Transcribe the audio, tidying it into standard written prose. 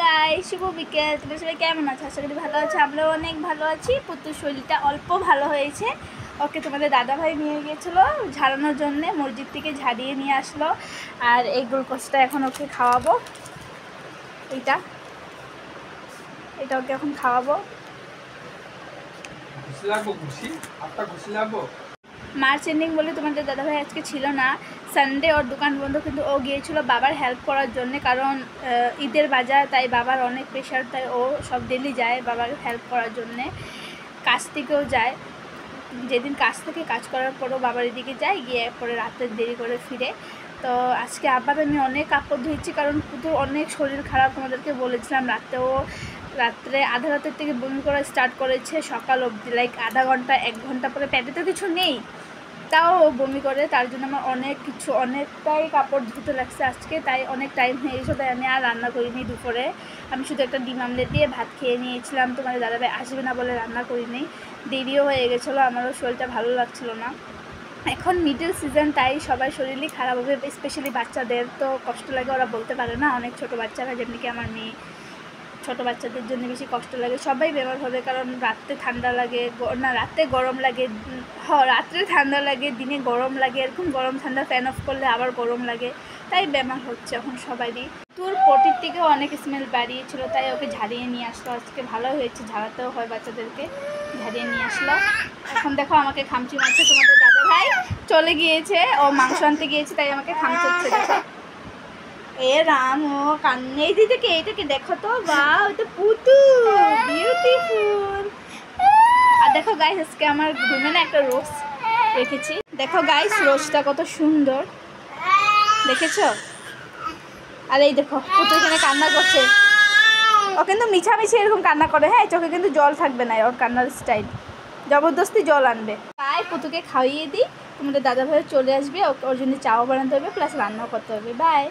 Guys, শুভ বিকেল। তোমরা সবাই কেমন আছো? আশা করি ভালো আছো। আমরাও অনেক ভালো আছি। পুতুর শরীরটা অল্প ভালো হয়েছে। ওকে তোমাদের দাদাভাই নিয়ে গিয়েছিলো ঝাড়ানোর জন্যে, মসজিদ থেকে ঝাড়িয়ে নিয়ে আসলো। আর এই গ্লুকোজটা এখন ওকে খাওয়াবো। এটা ওকে এখন খাওয়াবো। মার্চ এন্ডিং বলে তোমাদের দাদাভাই আজকে ছিল না, সানডে ওর দোকান বন্ধ, কিন্তু ও গিয়েছিল বাবার হেল্প করার জন্য। কারণ ঈদের বাজার, তাই বাবার অনেক প্রেশার, তাই ও সব ডেলি যায় বাবার হেল্প করার জন্যে। কাজ থেকেও যায়, যেদিন কাজ থেকে কাজ করার পরও বাবার এদিকে যায়, গিয়ে পরে রাতে দেরি করে ফিরে। তো আজকে আবার আমি অনেক কাপড় ধুয়েছি, কারণ পুতুর অনেক শরীর খারাপ। তোমাদেরকে বলেছিলাম রাত্রে আধা রাতের থেকে বমি করা স্টার্ট করেছে, সকাল অবধি, লাইক আধা ঘন্টা 1 ঘন্টা পরে। পেটে তো কিছু নেই, তাও বমি করে। তার জন্য আমার অনেকটাই কাপড় ধুতে লাগছে আজকে, তাই অনেক টাইম হয়ে গেছে। তাই আমি আর রান্না করিনি দুপুরে। আমি শুধু একটা ডিম আমলেট দিয়ে ভাত খেয়ে নিয়েছিলাম। তোমাদের দাদাভাই আসবে না বলে রান্না করিনি, দেরিও হয়ে গেছিলো, আমারও শরীরটা ভালো লাগছিল না। এখন মিডল সিজন, তাই সবাই শরীরই খারাপ হবে, স্পেশালি বাচ্চাদের তো কষ্ট লাগে, ওরা বলতে পারে না। অনেক ছোটো বাচ্চারা, যেমনি কি আমার মেয়ে, ছোটো বাচ্চাদের জন্য বেশি কষ্ট লাগে। সবাই বেমার হবে, কারণ রাত্রে ঠান্ডা লাগে না, রাত্রে গরম লাগে, রাত্রে ঠান্ডা লাগে, দিনে গরম লাগে, এরকম গরম ঠান্ডা ফ্যান অফ করলে আবার গরম লাগে, তাই বেমার হচ্ছে এখন সবারই। তোর পটির থেকেও অনেক স্মেল বাড়িয়েছিল, তাই ওকে ঝাড়িয়ে নিয়ে আসলো আজকে। ভালো হয়েছে, ঝাড়াতেও হয় বাচ্চাদেরকে, ঝাড়িয়ে নিয়ে আসলো। এখন দেখো আমাকে খামচি মারছে। তোমাদের দাদাভাই চলে গিয়েছে, ও মাংস আনতে গিয়েছে, তাই আমাকে খামচাচ্ছে। দেখো এ রাম, ও কান্নে দিদিকে, এটাকে দেখো তো, বাহ, এটা পুতু, বিউটিফুল। আর দেখো গাইস, আজকে আমার রুমে না একটা রোজ রেখেছি। দেখো গাইস, রোজটা কত সুন্দর, দেখেছো? আর এই দেখো পুতু এখানে কান্না করছে। ও কিন্তু মিছামিছি এরকম কান্না করে, হ্যাঁ, চোখে কিন্তু জল থাকবে না, ওর কান্নার স্টাইল। জবরদস্তি জল আনবে। তাই পুতুকে খাইয়ে দিই, তোমাদের দাদাভাই চলে আসবে, ওর জন্য চাও বানাতে হবে, প্লাস রান্নাও করতে হবে। বাই।